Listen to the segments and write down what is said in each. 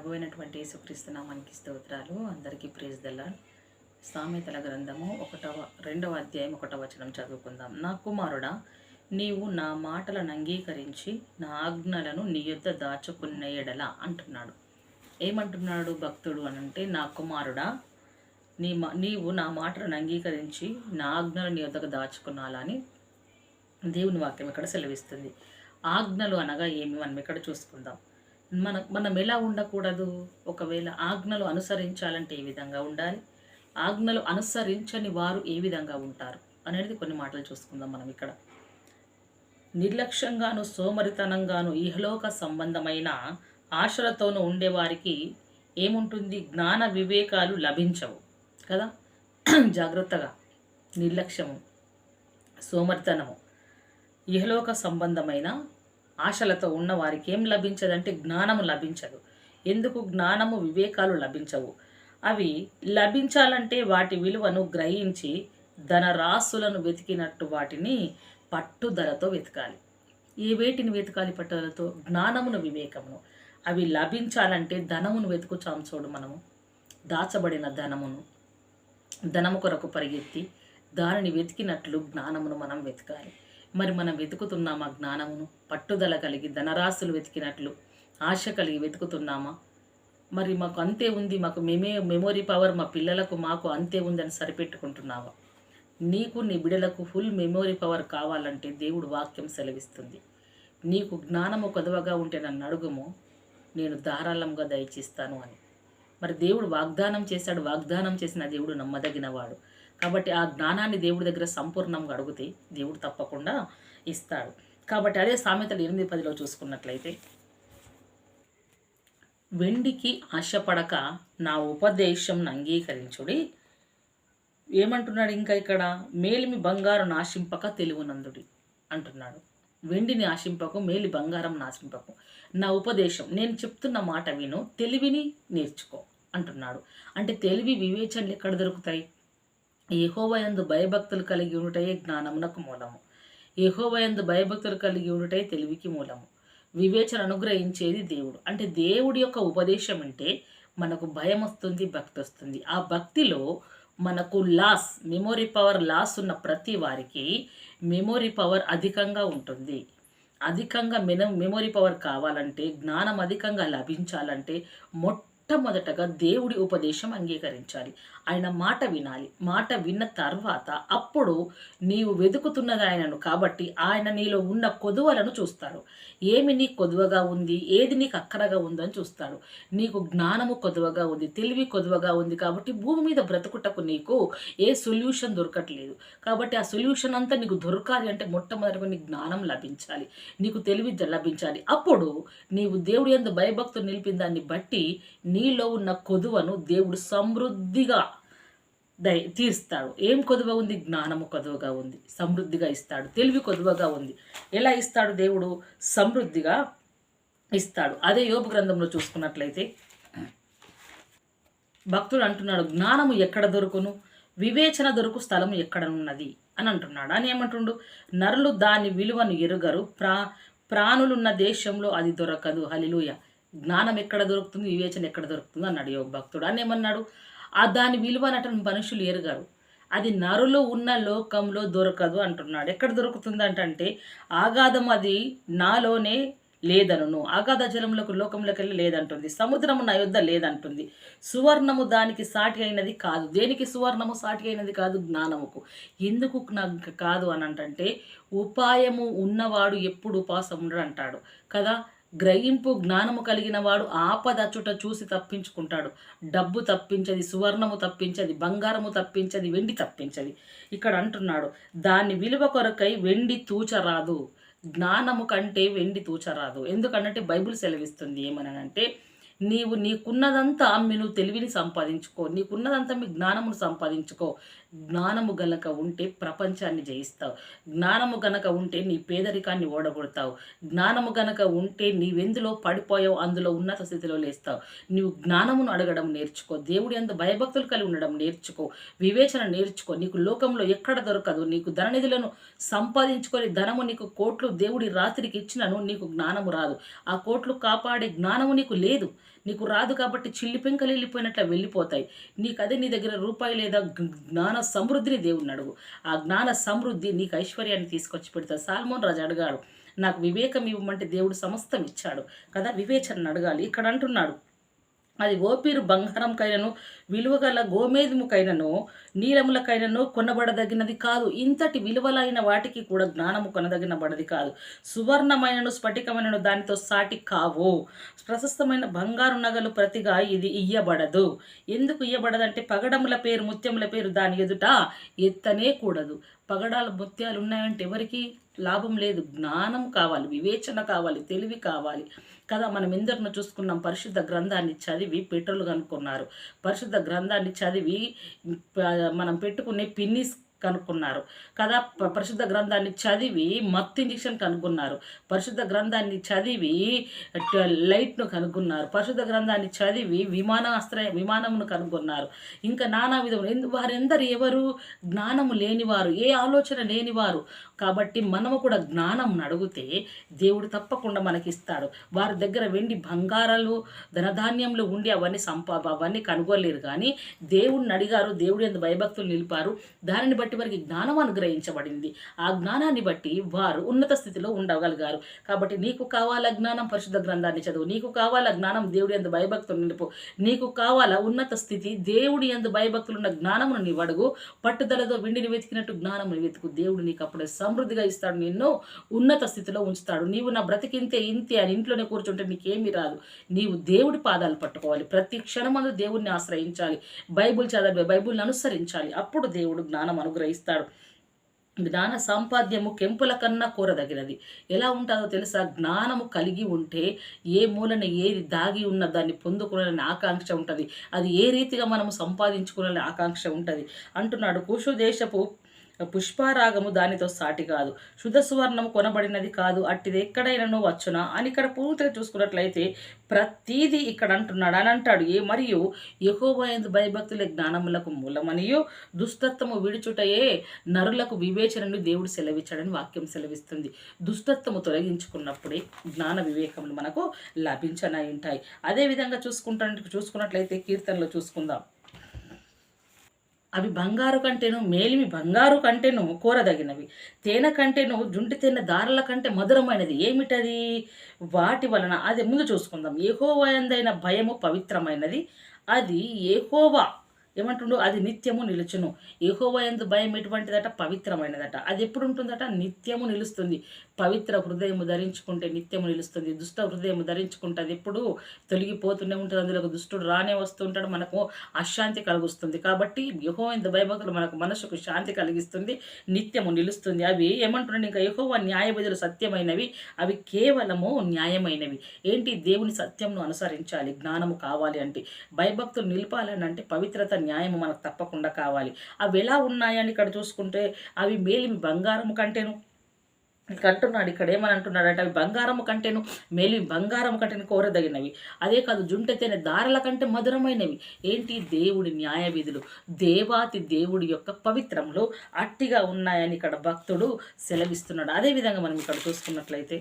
ప్రభు అయినటువంటి యేసుక్రీస్తు నామానికి స్తోత్రాలు. అందరికీ ప్రైజ్ ది లార్డ్. సామెతల గ్రంథము 2వ అధ్యాయం 1వ వచనం చదువుకుందాం. నా కుమారుడా, నీవు నా మాటలను అంగీకరించి నా ఆజ్ఞలను నీ యొద్ద దాచుకున్న ఎడల అంటున్నాడు. ఏమంటున్నాడు భక్తుడు అనంటే, నా కుమారుడా, నీవు నా మాటలను అంగీకరించి నా ఆజ్ఞలను నీ యొద్దకు దాచుకున్నాలని దేవుని వాక్యం ఇక్కడ సెలవిస్తుంది. ఆజ్ఞలు అనగా ఏమి మనం ఇక్కడ చూసుకుందాం. మనం ఎలా ఉండకూడదు, ఒకవేళ ఆజ్ఞలు అనుసరించాలంటే ఏ విధంగా ఉండాలి, ఆజ్ఞలు అనుసరించని వారు ఏ విధంగా ఉంటారు అనేది కొన్ని మాటలు చూసుకుందాం మనం ఇక్కడ. నిర్లక్ష్యంగాను సోమరితనంగాను ఇహలోక సంబంధమైన ఆశలతోనూ ఉండేవారికి ఏముంటుంది, జ్ఞాన వివేకాలు లభించవు కదా. జాగ్రత్తగా, నిర్లక్ష్యము, సోమరితనము, ఇహలోక సంబంధమైన ఆశలతో ఉన్న వారికి ఏం లభించదంటే జ్ఞానము లభించదు. ఎందుకు జ్ఞానము వివేకాలు లభించవు? అవి లభించాలంటే వాటి విలువను గ్రహించి ధనరాశులను వెతికినట్టు వాటిని పట్టుదలతో వెతకాలి. ఏ వేటిని వెతకాలి పట్టుదలతో? జ్ఞానమును, వివేకమును. అవి లభించాలంటే ధనమును వెతుకుచాం చూడు మనము. దాచబడిన ధనము కొరకు పరిగెత్తి దానిని వెతికినట్లు జ్ఞానమును మనం వెతకాలి. మరి మనం వెతుకుతున్నామా జ్ఞానమును? పట్టుదల కలిగి ధనరాశులు వెతికినట్లు ఆశ కలిగి వెతుకుతున్నామా? మరి మాకు అంతే ఉంది, మాకు మెమొరీ పవర్ మా పిల్లలకు మాకు అంతే ఉందని సరిపెట్టుకుంటున్నావా? నీకు నీ బిడ్డలకు ఫుల్ మెమొరీ పవర్ కావాలంటే దేవుడు వాక్యం సెలవిస్తుంది. నీకు జ్ఞానము కొదవగా ఉంటే నన్ను అడుగుము, నేను ధారాళంగా దయచేస్తాను అని. మరి దేవుడు వాగ్దానం చేశాడు. వాగ్దానం చేసిన దేవుడు నమ్మదగినవాడు. కాబట్టి ఆ జ్ఞానాన్ని దేవుడి దగ్గర సంపూర్ణంగా అడిగితే దేవుడు తప్పకుండా ఇస్తాడు. కాబట్టి అదే సామెతలు 8:10 చూసుకున్నట్లయితే, వెండికి ఆశపడక నా ఉపదేశం అంగీకరించుడి. ఏమంటున్నాడు ఇంకా ఇక్కడ? మేలిమి బంగారు నాశింపక తెలివినందుడి అంటున్నాడు. వెండిని ఆశింపకు, మేలి బంగారం నాశింపకు. నా ఉపదేశం, నేను చెప్తున్న మాట విను, తెలివిని నేర్చుకో అంటున్నాడు. అంటే తెలివి, వివేచనలు ఎక్కడ దొరుకుతాయి? యెహోవాయందు భయభక్తులు కలిగి ఉండుటయే జ్ఞానమునకు మూలము. యెహోవాయందు భయభక్తులు కలిగి ఉండుటే తెలివికి మూలము. వివేచన అనుగ్రహించేది దేవుడు. అంటే దేవుడి యొక్క ఉపదేశం అంటే మనకు భయం వస్తుంది, భక్తి వస్తుంది. ఆ భక్తిలో మనకు మెమొరీ పవర్ ఉన్న ప్రతి వారికి మెమొరీ పవర్ అధికంగా ఉంటుంది. అధికంగా మెమొరీ పవర్ కావాలంటే, జ్ఞానం అధికంగా లభించాలంటే మొట్టమొదటగా దేవుడి ఉపదేశం అంగీకరించాలి. ఆయన మాట వినాలి. మాట విన్న తర్వాత అప్పుడు నీవు వెతుకుతున్నది ఆయనను కాబట్టి ఆయన నీలో ఉన్న కొదువలను చూస్తాడు. ఏమి నీ కొదువగా ఉంది, ఏది నీకు అక్కరగా ఉందని చూస్తాడు. నీకు జ్ఞానము కొదువగా ఉంది, తెలివి కొదువగా ఉంది కాబట్టి భూమి మీద బ్రతుకుటకు నీకు ఏ సొల్యూషన్ దొరకట్లేదు. కాబట్టి ఆ సొల్యూషన్ అంతా నీకు దొరకాలి అంటే మొట్టమొదటిగా నీకు జ్ఞానం లభించాలి, నీకు తెలివి లభించాలి. అప్పుడు నీవు దేవుడి యందు భయభక్తులు నిలిపిన దాన్ని బట్టి నీలో ఉన్న కొదువను దేవుడు సమృద్ధిగా తీస్తాడు. ఏం కొదువ ఉంది? జ్ఞానము కొదువగా ఉంది, సమృద్ధిగా ఇస్తాడు. తెలివి కొదువగా ఉంది. ఎలా ఇస్తాడు దేవుడు? సమృద్ధిగా ఇస్తాడు. అదే యోబు గ్రంథంలో చూసుకున్నట్లయితే భక్తుడు అంటున్నాడు, జ్ఞానము ఎక్కడ దొరుకును, వివేచన దొరుకు స్థలము ఎక్కడనున్నది అని అంటున్నాడు. అని ఏమంటుండు? నరులు దాని విలువను ఎరుగరు, ప్రాణులున్న దేశంలో అది దొరకదు. హల్లెలూయా. జ్ఞానం ఎక్కడ దొరుకుతుంది, వివేచన ఎక్కడ దొరుకుతుంది అన్నాడు యోగ భక్తుడు. అని ఏమన్నాడు? దాని విలువ మనుషులు ఎరుగారు, అది నరులు ఉన్న లోకంలో దొరకదు అంటున్నాడు. ఎక్కడ దొరుకుతుంది అంటే ఆగాధం అది నాలోనే లేదను, ఆగాధ జలములకు లోకంలోకి వెళ్ళి లేదంటుంది, సముద్రము నా యొద్ద లేదంటుంది, సువర్ణము దానికి సాటి అయినది కాదు. దేనికి సువర్ణము సాటి అయినది కాదు? జ్ఞానముకు. ఎందుకు నాకు కాదు అని అంటే, ఉపాయము ఉన్నవాడు ఎప్పుడు ఉపాసం ఉండడు అంటాడు కదా. గ్రహింపు జ్ఞానము కలిగిన వాడు ఆపద అచ్చుట చూసి తప్పించుకుంటాడు. డబ్బు తప్పించది, సువర్ణము తప్పించది, బంగారము తప్పించది, వెండి తప్పించది. ఇక్కడ అంటున్నాడు, దాని విలువ కొరకై వెండి తూచరాదు, జ్ఞానము కంటే వెండి తూచరాదు. ఎందుకంటే బైబిల్ సెలవిస్తుంది ఏమనంటే, నీకున్నదంతా నువ్వు తెలివిని సంపాదించుకో, నీకున్నదంతా మీ జ్ఞానమును సంపాదించుకో. జ్ఞానము గనక ఉంటే ప్రపంచాన్ని జయిస్తావు. జ్ఞానము గనక ఉంటే నీ పేదరికాన్ని ఓడగొడతావు. జ్ఞానము గనక ఉంటే నీవెందులో పడిపోయావు అందులో ఉన్నత స్థితిలో లేస్తావు. నీవు జ్ఞానమును అడగడం నేర్చుకో. దేవుడి యందు భయభక్తులు కలిగి ఉండడం నేర్చుకో. వివేచన నేర్చుకో. నీకు లోకంలో ఎక్కడ దొరకదు. నీకు ధననిధులను సంపాదించుకొని ధనము నీకు కోట్లు దేవుడి రాత్రికి ఇచ్చినను నీకు జ్ఞానము రాదు. ఆ కోట్లు కాపాడే జ్ఞానము నీకు లేదు. నీకు రాదు కాబట్టి చిల్లి పెంకలు వెళ్ళిపోయినట్లు వెళ్ళిపోతాయి. నీకు అదే నీ దగ్గర రూపాయి లేదా జ్ఞాన సమృద్ధిని దేవుడిని అడుగు. ఆ జ్ఞాన సమృద్ధి నీకు ఐశ్వర్యాన్ని తీసుకొచ్చి పెడతాడు. సాల్మోన్ రాజు అడిగాడు, నాకు వివేకం ఇవ్వమంటే దేవుడు సమస్తం ఇచ్చాడు కదా, వివేచనను అడగాలి. ఇక్కడ అంటున్నాడు, అది ఓపీరు బంగారంకైనను విలువగల గోమేధముకైనను నీలములకైనను కొనబడదగినది కాదు. ఇంతటి విలువలైన వాటికి కూడా జ్ఞానము కొనదగినబడది కాదు. సువర్ణమైనను స్ఫటికమైనను దానితో సాటి కావు. ప్రశస్తమైన బంగారు నగలు ప్రతిగా ఇది ఇయ్యబడదు. ఎందుకు ఇయ్యబడదంటే పగడముల పేరు ముత్యముల పేరు దాని ఎదుట ఎత్తనే కూడదు. పగడాల ముత్యాలు ఉన్నాయంటే ఎవరికి లాభం లేదు. జ్ఞానం కావాలి, వివేచన కావాలి, తెలివి కావాలి కదా. మనం ఎందరినో చూసుకున్నాం, పరిశుద్ధ గ్రంథాన్ని చదివి పెట్రోల్ కనుక్కున్నారు. పరిశుద్ధ గ్రంథాన్ని చదివి మనం పెట్టుకునే పిన్నిస్ కనుక్కున్నారు కదా. పరిశుద్ధ గ్రంథాన్ని చదివి మత్తు ఇంజెక్షన్ కనుక్కున్నారు. పరిశుద్ధ గ్రంథాన్ని చదివి లైట్ను కనుక్కున్నారు. పరిశుద్ధ గ్రంథాన్ని చదివి విమానమును కనుక్కున్నారు. ఇంకా నానా విధములు. వారెందరు ఎవరు? జ్ఞానము లేనివారు, ఏ ఆలోచన లేనివారు. కాబట్టి మనము కూడా జ్ఞానం అడిగితే దేవుడు తప్పకుండా మనకిస్తాడు. వారి దగ్గర వెండి బంగారాలు ధనధాన్యములు ఉండి అవన్నీ కనుగోలేరు. కానీ దేవుడిని అడిగారు, దేవుడి యందు భయభక్తులు నిలిపారు. దానిని బట్టి వారికి జ్ఞానం అనుగ్రహించబడింది. ఆ జ్ఞానాన్ని బట్టి వారు ఉన్నత స్థితిలో ఉండగలిగారు. కాబట్టి నీకు కావాలా జ్ఞానం? పరిశుద్ధ గ్రంథాన్ని చదువు. నీకు కావాలా జ్ఞానం? దేవుడి యందు భయభక్తులు నిలుపు. నీకు కావాలా ఉన్నత స్థితి? దేవుడి యందు భయభక్తులు ఉన్న జ్ఞానమును నీవు అడుగు. పట్టుదలతో వెండిని వెతికినట్టు జ్ఞానమును వెతుకు. దేవుడు నీకు అప్పుడే సమృద్ధిగా ఇస్తాడు. నిన్ను ఉన్నత స్థితిలో ఉంచుతాడు. నీవు నా బ్రతికింతే ఇంతే అని ఇంట్లోనే కూర్చుంటే నీకేమీ రాదు. నీవు దేవుడి పాదాలు పట్టుకోవాలి. ప్రతి క్షణమందు దేవుడిని ఆశ్రయించాలి. బైబుల్ చదవాలి, బైబుల్ని అనుసరించాలి. అప్పుడు దేవుడు జ్ఞానం అనుగ్రహిస్తాడు. జ్ఞాన సంపాద్యము కెంపుల కన్నా కోరదగినది. ఎలా ఉంటుందో తెలుసా? జ్ఞానము కలిగి ఉంటే ఏ మూలన ఏది దాగి ఉన్న దాన్ని పొందుకునే ఆకాంక్ష ఉంటుంది. అది ఏ రీతిగా మనము సంపాదించుకునే ఆకాంక్ష ఉంటుంది అంటున్నాడు. కుషు దేశపు పుష్పారాగము దానితో సాటి కాదు. శుద్ధ సువర్ణము కొనబడినది కాదు. అట్టిది ఎక్కడైనాను వచ్చునా అని ఇక్కడ పూర్తిగా చూసుకున్నట్లయితే ప్రతీది ఇక్కడ అంటున్నాడు అని అంటాడు. మరియు యెహోవా యందు భయభక్తులే జ్ఞానములకు మూలమనియు దుష్టత్వము విడుచుటయే నరులకు వివేచనను దేవుడు సెలవిచ్చాడని వాక్యం సెలవిస్తుంది. దుష్టత్వము తొలగించుకున్నప్పుడే జ్ఞాన వివేకములు మనకు లభించనై ఉంటాయి. అదేవిధంగా చూసుకున్నట్లయితే కీర్తనలో చూసుకుందాం. అవి బంగారు కంటేను మేలిమి బంగారు కంటేను కోరదగినవి, తేనె కంటేను జుంటి తేనె దారుల కంటే మధురమైనది. ఏమిటది? వాటి వలన అది ముందు చూసుకుందాం. యెహోవా యందైన భయము పవిత్రమైనది. అది యెహోవా ఏమంటుండో అది నిత్యము నిలుచును. యెహోవా యందు భయం ఎటువంటిదట? పవిత్రమైనదట. అది ఎప్పుడు ఉంటుందట? నిత్యము నిలుస్తుంది. పవిత్ర హృదయము ధరించుకుంటే నిత్యము నిలుస్తుంది. దుష్ట హృదయము ధరించుకుంటే అది ఎప్పుడు తొలగిపోతూనే ఉంటుంది. అందులో దుష్టుడు రానే వస్తుంటాడు, మనకు అశాంతి కలిగిస్తుంది. కాబట్టి యెహోవా యందు భయభక్తులు మనకు మనసుకు శాంతి కలిగిస్తుంది, నిత్యము నిలుస్తుంది. అవి ఏమంటున్నాడు ఇంకా? యెహోవా న్యాయ విధులు సత్యమైనవి, అవి కేవలము న్యాయమైనవి. ఏంటి? దేవుని సత్యంను అనుసరించాలి. జ్ఞానము కావాలి అంటే, భయభక్తులు నిలపాలని అంటే పవిత్రత న్యాయము మనకు తప్పకుండా కావాలి. అవి ఎలా ఉన్నాయని ఇక్కడ చూసుకుంటే అవి మేలిమి బంగారము కంటేను ఇక్కడ అంటున్నాడు. ఇక్కడ ఏమని అంటున్నాడంటే అవి బంగారము కంటేను మేలిమి బంగారము కంటేను కోరదగినవి. అదే కాదు, జుంటెతేనే దారల కంటే మధురమైనవి. ఏంటి? దేవుడి న్యాయ విధులు, దేవాతి దేవుడి యొక్క పవిత్రములు అట్టిగా ఉన్నాయని ఇక్కడ భక్తుడు సెలవిస్తున్నాడు. అదేవిధంగా మనం ఇక్కడ చూసుకున్నట్లయితే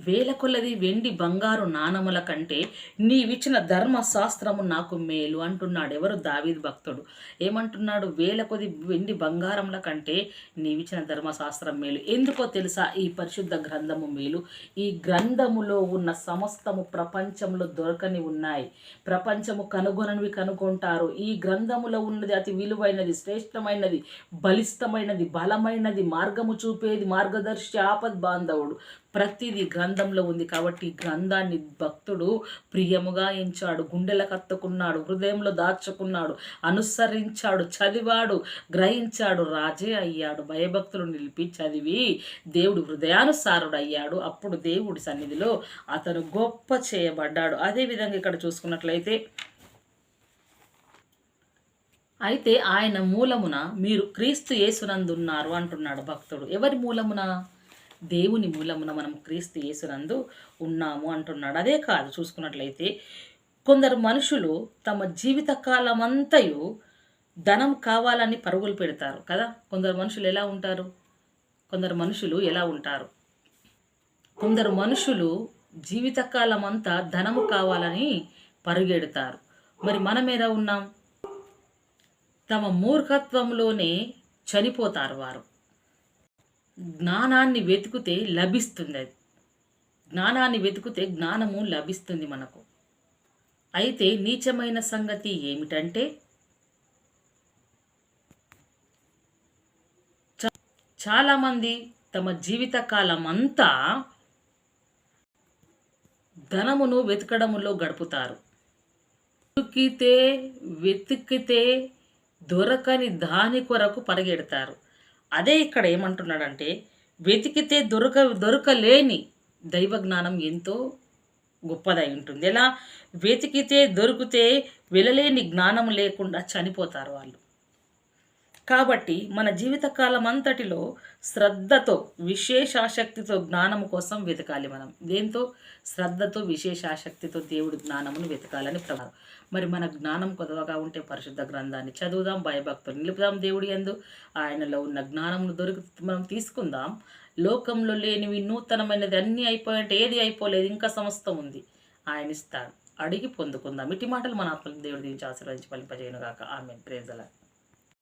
వేల కొలది వెండి బంగారు నాణముల కంటే నీవిచ్చిన ధర్మశాస్త్రము నాకు మేలు అంటున్నాడు. ఎవరు? దావీదు భక్తుడు. ఏమంటున్నాడు? వేల కొద్ది వెండి బంగారముల కంటే నీవిచ్చిన ధర్మశాస్త్రం మేలు. ఎందుకో తెలుసా? ఈ పరిశుద్ధ గ్రంథము మేలు. ఈ గ్రంథములో ఉన్న సమస్తము ప్రపంచంలో దొరకని ఉన్నాయి. ప్రపంచము కనుగొననివి కనుగొంటారు. ఈ గ్రంథములో ఉన్నది అతి విలువైనది, శ్రేష్టమైనది, బలిష్టమైనది, బలమైనది, మార్గము చూపేది, మార్గదర్శి, ఆపద్ బాంధవుడు, ప్రతిదీ గ్రంథంలో ఉంది. కాబట్టి గ్రంథాన్ని భక్తుడు ప్రియముగా ఎంచాడు, గుండెలకు హత్తుకున్నాడు, హృదయంలో దాచుకున్నాడు, అనుసరించాడు, చదివాడు, గ్రహించాడు, రాజే అయ్యాడు. భయభక్తులు నిలిపి చదివి దేవుడు హృదయానుసారుడు అయ్యాడు. అప్పుడు దేవుడి సన్నిధిలో అతను గొప్ప చేయబడ్డాడు. అదేవిధంగా ఇక్కడ చూసుకున్నట్లయితే అయితే ఆయన మూలమున మీరు క్రీస్తు యేసునందున్నారు అంటున్నాడు భక్తుడు. ఎవరి మూలమున? దేవుని మూలమున మనం క్రీస్తు యేసునందు ఉన్నాము అంటున్నాడు. అదే కాదు, చూసుకున్నట్లయితే కొందరు మనుషులు తమ జీవిత కాలమంతయు ధనం కావాలని పరుగులు పెడతారు కదా. కొందరు మనుషులు ఎలా ఉంటారు? కొందరు మనుషులు జీవితకాలం అంతా ధనము కావాలని పరుగెడతారు. మరి మనం ఎలా ఉన్నాం? తమ మూర్ఖత్వంలోనే చనిపోతారు వారు. జ్ఞానాన్ని వెతికితే లభిస్తుంది. జ్ఞానాన్ని వెతికితే జ్ఞానము లభిస్తుంది మనకు. అయితే నీచమైన సంగతి ఏమిటంటే చాలామంది తమ జీవితకాలం అంతా ధనమును వెతకడములో గడుపుతారు. వెతికితే దొరకని దాని కొరకు పరిగెడతారు. అదే ఇక్కడ ఏమంటున్నాడంటే వెతికితే దొరకలేని దైవ జ్ఞానం ఎంతో గొప్పదై ఉంటుంది. ఎలా? వెతికితే దొరికితే వెళ్ళలేని జ్ఞానం లేకుండా చనిపోతారు వాళ్ళు. కాబట్టి మన జీవితకాలం అంతటిలో శ్రద్ధతో విశేషాసక్తితో జ్ఞానము కోసం వెతకాలి. మనం దేంతో? శ్రద్ధతో విశేషాసక్తితో దేవుడి జ్ఞానమును వెతకాలని ప్రభావం. మరి మన జ్ఞానం కొదవగా ఉంటే పరిశుద్ధ గ్రంథాన్ని చదువుదాం, భయభక్తులు నిలుపుదాం దేవుడి యందు. ఆయనలో ఉన్న జ్ఞానమును మనం తీసుకుందాం. లోకంలో లేనివి నూతనమైనది అన్నీ అయిపోయాయంటే ఏది అయిపోలేదు, ఇంకా సమస్తం ఉంది. ఆయన ఇస్తాడు, అడిగి పొందుకుందాం. ఇటు మాటలు మన ఆత్మలను దేవుడి దీవించి ఆశీర్వదించి ఫలింపజేయునుగాక. ఆమేన్. Praise the lord.